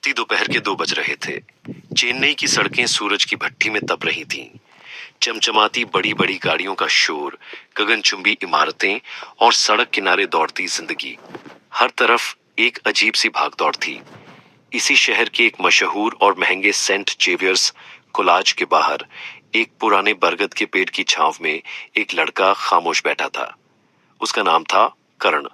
तपती दोपहर के 2 बज रहे थे। चेन्नई की सड़कें सूरज की भट्ठी में तप रही थीं। चमचमाती बड़ी बड़ी गाड़ियों का शोर, गगनचुंबी इमारतें और सड़क किनारे दौड़ती जिंदगी, हर तरफ एक अजीब सी भागदौड़ थी। इसी शहर के एक मशहूर और महंगे सेंट जेवियर्स कॉलेज के बाहर एक पुराने बरगद के पेड़ की छांव में एक लड़का खामोश बैठा था। उसका नाम था करण।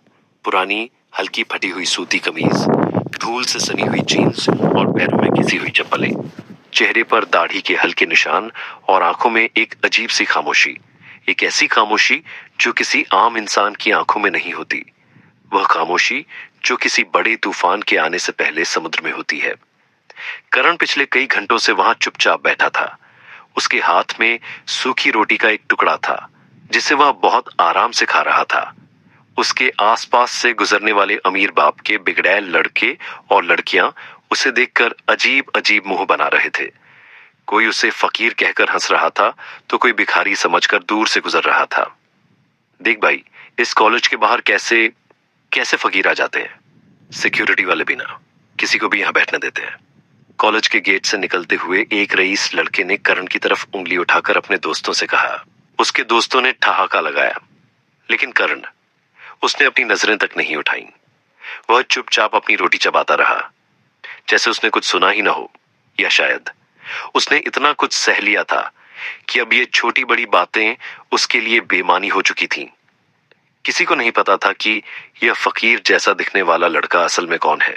पुरानी हल्की फटी हुई सूती कमीज, धूल से सनी हुई जीन्स और पैरों में घिसी हुई चप्पलें, चेहरे पर दाढ़ी के हल्के निशान और आंखों में एक अजीब सी खामोशी। एक ऐसी खामोशी जो किसी आम इंसान की आंखों में नहीं होती। वह खामोशी जो किसी बड़े तूफान के आने से पहले समुद्र में होती है। करण पिछले कई घंटों से वहां चुपचाप बैठा था। उसके हाथ में सूखी रोटी का एक टुकड़ा था जिसे वह बहुत आराम से खा रहा था। उसके आसपास से गुजरने वाले अमीर बाप के बिगड़ैल लड़के और लड़कियां उसे देखकर अजीब अजीब मुंह बना रहे थे। कोई उसे फकीर कहकर हंस रहा था तो कोई भिखारी समझकर दूर से गुजर रहा था। देख भाई, इस कॉलेज के बाहर कैसे कैसे फकीर आ जाते हैं। सिक्योरिटी वाले बिना किसी को भी यहाँ बैठने देते हैं। कॉलेज के गेट से निकलते हुए एक रईस लड़के ने करण की तरफ उंगली उठाकर अपने दोस्तों से कहा। उसके दोस्तों ने ठहाका लगाया, लेकिन करण, उसने अपनी नजरें तक नहीं उठाई। वह चुपचाप अपनी रोटी चबाता रहा, जैसे उसने कुछ सुना ही ना हो, या शायद उसने इतना कुछ सह लिया था कि अब ये छोटी बड़ी बातें उसके लिए बेमानी हो चुकी थीं। किसी को नहीं पता था कि यह फकीर जैसा दिखने वाला लड़का असल में कौन है।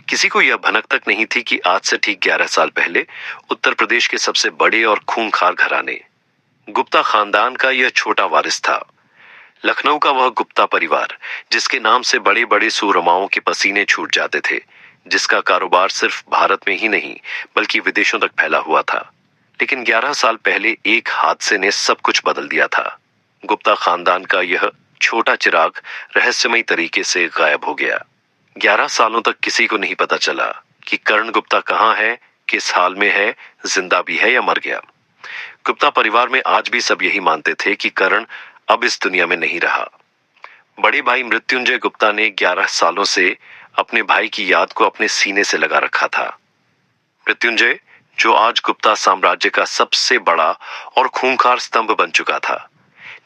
किसी को यह भनक तक नहीं थी कि आज से ठीक 11 साल पहले उत्तर प्रदेश के सबसे बड़े और खूंखार घराने गुप्ता खानदान का यह छोटा वारिस था। लखनऊ का वह गुप्ता परिवार जिसके नाम से बड़े बड़े सूरमाओं के पसीने छूट जाते थे, जिसका कारोबार सिर्फ भारत में ही नहीं बल्कि विदेशों तक फैला हुआ था। लेकिन 11 साल पहले एक हादसे ने सब कुछ बदल दिया था। गुप्ता खानदान का यह छोटा चिराग रहस्यमयी तरीके से गायब हो गया। 11 सालों तक किसी को नहीं पता चला कि करण गुप्ता कहाँ है, किस हाल में है, जिंदा भी है या मर गया। गुप्ता परिवार में आज भी सब यही मानते थे कि करण अब इस दुनिया में नहीं रहा। बड़े भाई मृत्युंजय गुप्ता ने 11 सालों से अपने भाई की याद को अपने सीने से लगा रखा था। मृत्युंजय, जो आज गुप्ता साम्राज्य का सबसे बड़ा और खूंखार स्तंभ बन चुका था,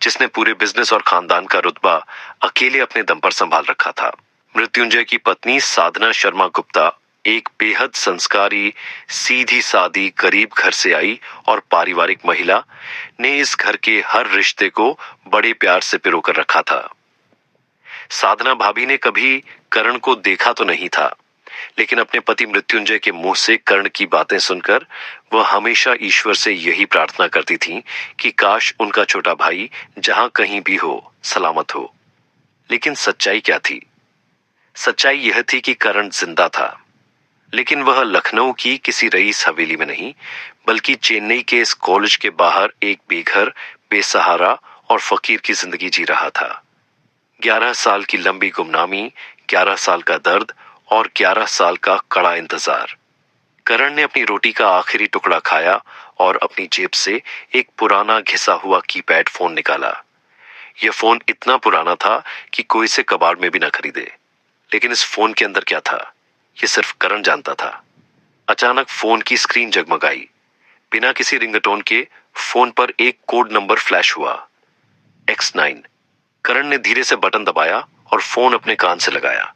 जिसने पूरे बिजनेस और खानदान का रुतबा अकेले अपने दम पर संभाल रखा था। मृत्युंजय की पत्नी साधना शर्मा गुप्ता एक बेहद संस्कारी, सीधी सादी, गरीब घर से आई और पारिवारिक महिला ने इस घर के हर रिश्ते को बड़े प्यार से पिरोकर रखा था। साधना भाभी ने कभी करण को देखा तो नहीं था, लेकिन अपने पति मृत्युंजय के मुंह से करण की बातें सुनकर वह हमेशा ईश्वर से यही प्रार्थना करती थी कि काश उनका छोटा भाई जहां कहीं भी हो, सलामत हो। लेकिन सच्चाई क्या थी? सच्चाई यह थी कि करण जिंदा था, लेकिन वह लखनऊ की किसी रईस हवेली में नहीं बल्कि चेन्नई के इस कॉलेज के बाहर एक बेघर, बेसहारा और फकीर की जिंदगी जी रहा था। 11 साल की लंबी गुमनामी, 11 साल का दर्द और 11 साल का कड़ा इंतजार। करण ने अपनी रोटी का आखिरी टुकड़ा खाया और अपनी जेब से एक पुराना घिसा हुआ कीपैड फोन निकाला। यह फोन इतना पुराना था कि कोई इसे कबाड़ में भी न खरीदे। लेकिन इस फोन के अंदर क्या था, यह सिर्फ करण जानता था। अचानक फोन की स्क्रीन जगमगाई। बिना किसी रिंगटोन के फोन पर एक कोड नंबर फ्लैश हुआ, X9। करण ने धीरे से बटन दबाया और फोन अपने कान से लगाया।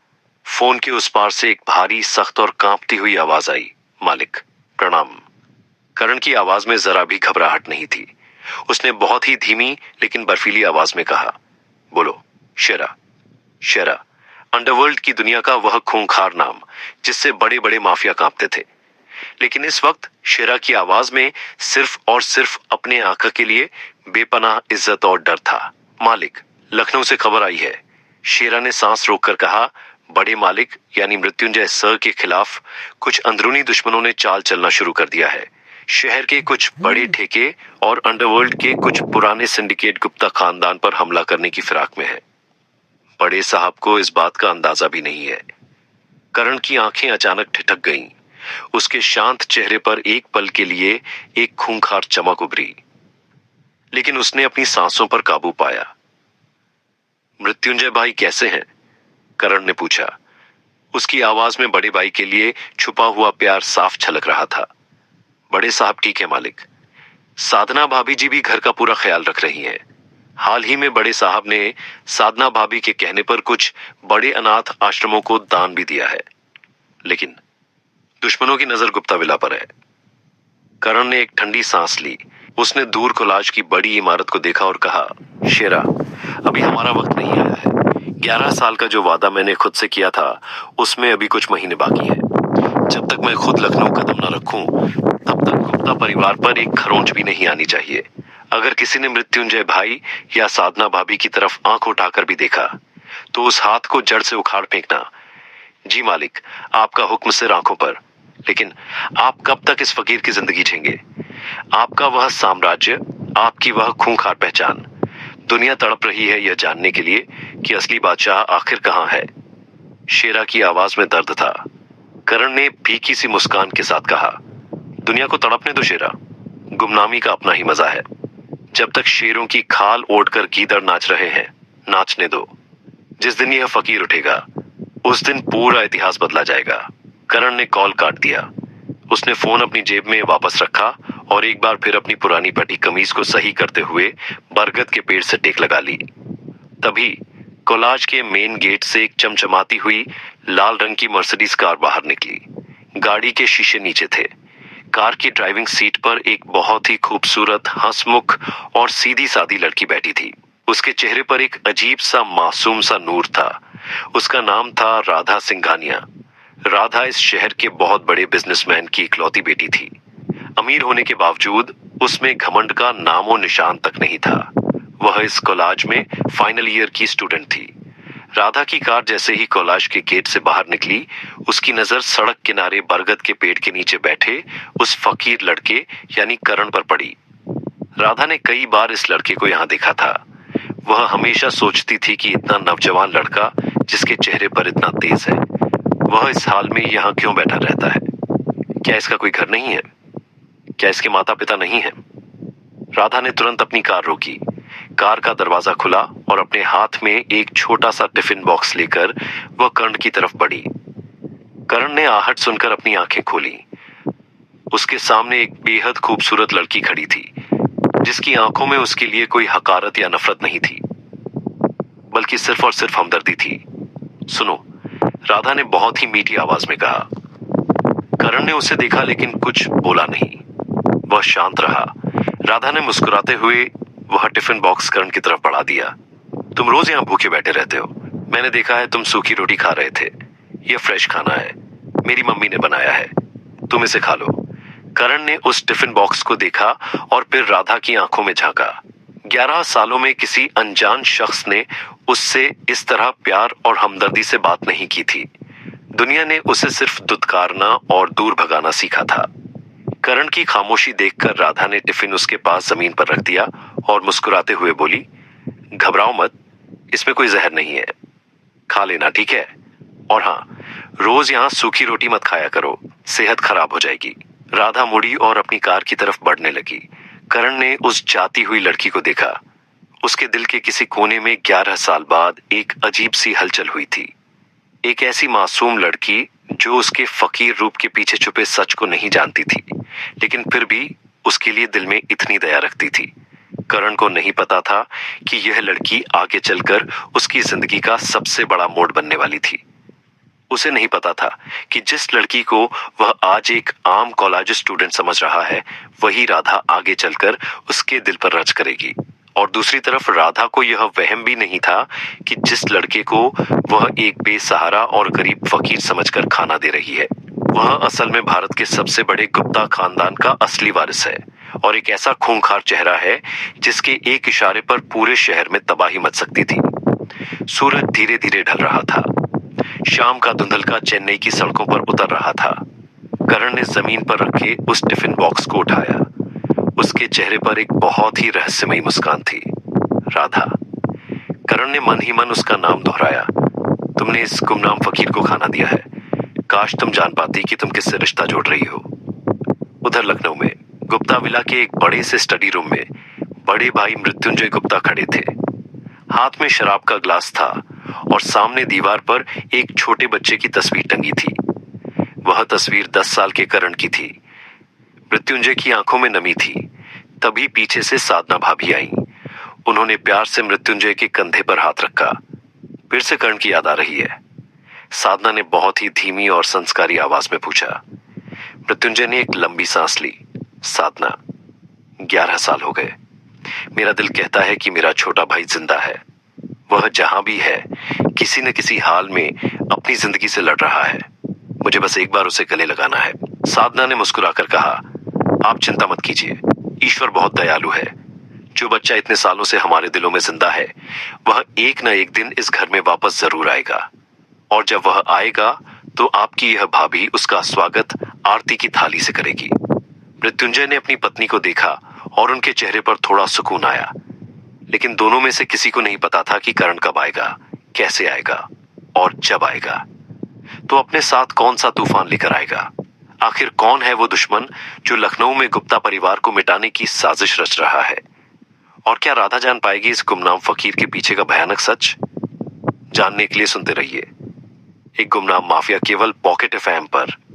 फोन के उस पार से एक भारी, सख्त और कांपती हुई आवाज आई, मालिक, प्रणाम। करण की आवाज में जरा भी घबराहट नहीं थी। उसने बहुत ही धीमी लेकिन बर्फीली आवाज में कहा, बोलो। शेरा। शेरा, अंडरवर्ल्ड की दुनिया का वह खूंखार नाम जिससे बड़े बड़े माफिया कांपते थे। लेकिन इस वक्त शेरा की आवाज में सिर्फ और सिर्फ अपने आका के लिए बेपनाह इज्जत और डर था। मालिक, लखनऊ से खबर आई है। शेरा ने सांस रोककर कहा, बड़े मालिक यानी मृत्युंजय सर के खिलाफ कुछ अंदरूनी दुश्मनों ने चाल चलना शुरू कर दिया है। शहर के कुछ बड़े ठेके और अंडरवर्ल्ड के कुछ पुराने सिंडिकेट गुप्ता खानदान पर हमला करने की फिराक में है। बड़े साहब को इस बात का अंदाजा भी नहीं है। करण की आंखें अचानक ठिठक गईं। उसके शांत चेहरे पर एक पल के लिए एक खूंखार चमक उभरी, लेकिन उसने अपनी सांसों पर काबू पाया। मृत्युंजय भाई कैसे हैं? करण ने पूछा। उसकी आवाज में बड़े भाई के लिए छुपा हुआ प्यार साफ झलक रहा था। बड़े साहब ठीक है मालिक। साधना भाभी जी भी घर का पूरा ख्याल रख रही हैं। हाल ही में बड़े साहब ने साधना भाभी के कहने पर कुछ बड़े अनाथ आश्रमों को दान भी दिया है। लेकिन दुश्मनों की नजर गुप्ता विला पर है। करण ने एक ठंडी सांस ली। उसने दूर कोलाज की बड़ी इमारत को देखा और कहा, शेरा, अभी हमारा वक्त नहीं आया है। 11 साल का जो वादा मैंने खुद से किया था उसमें अभी कुछ महीने बाकी हैं। जब तक मैं खुद लखनऊ कदम न रखूं तब तक गुप्ता परिवार पर एक खरोंच भी नहीं आनी चाहिए। अगर किसी ने मृत्युंजय भाई या साधना भाभी की तरफ आंख उठाकर भी देखा तो उस हाथ को जड़ से उखाड़ फेंकना। जी मालिक, आपका हुक्म सिर आंखों पर। लेकिन आप कब तक इस फकीर की जिंदगी झेंगे? आपका वह साम्राज्य, आपकी वह खूंखार पहचान। दुनिया तड़प रही है यह जानने के लिए कि असली बादशाह आखिर कहां है। शेरा की आवाज में दर्द था। करण ने फीकी सी मुस्कान के साथ कहा, दुनिया को तड़पने दो शेरा, गुमनामी का अपना ही मजा है। जब तक शेरों की खाल ओढ़कर गीदड़ नाच रहे हैं, नाचने दो। जिस दिन यह फकीर उठेगा उस दिन पूरा इतिहास बदला जाएगा। करण ने कॉल काट दिया। उसने फोन अपनी जेब में वापस रखा और एक बार फिर अपनी पुरानी फटी कमीज को सही करते हुए बरगद के पेड़ से टेक लगा ली। तभी कोलाज के मेन गेट से एक चमचमाती हुई लाल रंग की मर्सिडीज कार बाहर निकली। गाड़ी के शीशे नीचे थे। कार की ड्राइविंग सीट पर एक बहुत ही खूबसूरत, हंसमुख और सीधी सादी लड़की बैठी थी। उसके चेहरे पर एक अजीब सा मासूम सा नूर था। उसका नाम था राधा सिंघानिया। राधा इस शहर के बहुत बड़े बिजनेसमैन की इकलौती बेटी थी। अमीर होने के बावजूद उसमें घमंड का नामो निशान तक नहीं था। वह इस कॉलेज में फाइनल ईयर की स्टूडेंट थी। राधा की कार जैसे ही कॉलेज के गेट से बाहर निकली, उसकी नजर सड़क किनारे बरगद के पेड़ के नीचे बैठे उस फकीर लड़के यानी करण पर पड़ी। राधा ने कई बार इस लड़के को यहाँ देखा था। वह हमेशा सोचती थी कि इतना नौजवान लड़का जिसके चेहरे पर इतना तेज है, वह इस हाल में यहाँ क्यों बैठा रहता है? क्या इसका कोई घर नहीं है? क्या इसके माता पिता नहीं है? राधा ने तुरंत अपनी कार रोकी। कार का दरवाजा खुला और अपने हाथ में एक छोटा सा टिफिन बॉक्स लेकर वह करण की तरफ बढ़ी। करण ने आहट सुनकर अपनी आंखें खोली। उसके सामने एक बेहद खूबसूरत लड़की खड़ी थी, जिसकी आंखों में उसके लिए कोई हकारत या नफरत नहीं थी, बल्कि सिर्फ और सिर्फ हमदर्दी थी। सुनो, राधा ने बहुत ही मीठी आवाज में कहा। करण ने उसे देखा लेकिन कुछ बोला नहीं। वह शांत रहा। राधा ने मुस्कुराते हुए वह टिफिन बॉक्स करण की तरफ बढ़ा दिया। तुम रोज यहाँ भूखे बैठे रहते हो। मैंने देखा है तुम सूखी रोटी खा रहे थे। यह फ्रेश खाना है, मेरी मम्मी ने बनाया है, तुम इसे खा लो। करण ने उस टिफिन बॉक्स को देखा और फिर राधा की आंखों में झांका। 11 सालों में किसी अनजान शख्स ने उससे इस तरह प्यार और हमदर्दी से बात नहीं की थी। दुनिया ने उसे सिर्फ दुत्कारना और दूर भगाना सीखा था। करण की खामोशी देखकर राधा ने टिफिन उसके पास जमीन पर रख दिया और मुस्कुराते हुए बोली, घबराओ मत, इसमें कोई जहर नहीं है, खा लेना, ठीक है? और हाँ, रोज यहाँ सूखी रोटी मत खाया करो, सेहत खराब हो जाएगी। राधा मुड़ी और अपनी कार की तरफ बढ़ने लगी। करण ने उस जाती हुई लड़की को देखा। उसके दिल के किसी कोने में 11 साल बाद एक अजीब सी हलचल हुई थी। एक ऐसी मासूम लड़की जो उसके फकीर रूप के पीछे छुपे सच को नहीं जानती थी, लेकिन फिर भी उसके लिए दिल में इतनी दया रखती थी। करण को नहीं पता था कि यह लड़की आगे चलकर उसकी जिंदगी का सबसे बड़ा मोड़ बनने वाली थी। उसे नहीं पता था कि जिस लड़की को वह आज एक आम कॉलेज स्टूडेंट समझ रहा है, वही राधा आगे चलकर उसके दिल पर राज करेगी। और दूसरी तरफ राधा को यह वहम भी नहीं था कि जिस लड़के को वह एक बेसहारा और गरीब फकीर समझकर खाना दे रही है, वह असल में भारत के सबसे बड़े गुप्ता खानदान का असली वारिस है और एक ऐसा खूंखार चेहरा है जिसके एक इशारे पर पूरे शहर में तबाही मच सकती थी। सूरज धीरे धीरे ढल रहा था। शाम का धुंधलका चेन्नई की सड़कों पर उतर रहा था। करण ने जमीन पर रखे उस टिफिन बॉक्स को उठाया। उसके चेहरे पर एक बहुत ही रहस्यमयी मुस्कान थी। राधा। करण ने मन ही मन उसका नाम दोहराया। तुमने इस गुमनाम फकीर को खाना दिया है। काश तुम जान पाती कि तुम किससे रिश्ता जोड़ रही हो। उधर लखनऊ में गुप्ता विला के एक बड़े से स्टडी रूम में बड़े भाई मृत्युंजय गुप्ता खड़े थे। हाथ में शराब का ग्लास था और सामने दीवार पर एक छोटे बच्चे की तस्वीर टंगी थी। वह तस्वीर 10 साल के करण की थी। मृत्युंजय की आंखों में नमी थी। तभी पीछे से साधना भाभी आई। उन्होंने प्यार से मृत्युंजय के कंधे पर हाथ रखा। फिर से कर्ण की याद आ रही है? साधना ने बहुत ही धीमी और संस्कारी आवाज में पूछा। मृत्युंजय ने एक लंबी सांस ली। साधना, 11 साल हो गए। मेरा दिल कहता है कि मेरा छोटा भाई जिंदा है। वह जहां भी है, किसी न किसी हाल में अपनी जिंदगी से लड़ रहा है। मुझे बस एक बार उसे गले लगाना है। साधना ने मुस्कुराकर कहा, आप चिंता मत कीजिए, ईश्वर बहुत दयालु है। जो बच्चा इतने सालों से हमारे दिलों में जिंदा है, वह एक न एक दिन इस घर में वापस जरूर आएगा। और जब वह आएगा तो आपकी यह भाभी उसका स्वागत आरती की थाली से करेगी। मृत्युंजय ने अपनी पत्नी को देखा और उनके चेहरे पर थोड़ा सुकून आया। लेकिन दोनों में से किसी को नहीं पता था कि करण कब आएगा, कैसे आएगा और जब आएगा। तो अपने साथ कौन सा तूफान लेकर आएगा? आखिर कौन है वो दुश्मन जो लखनऊ में गुप्ता परिवार को मिटाने की साजिश रच रहा है? और क्या राधा जान पाएगी इस गुमनाम फकीर के पीछे का भयानक सच? जानने के लिए सुनते रहिए एक गुमनाम माफिया, केवल पॉकेट एफएम पर।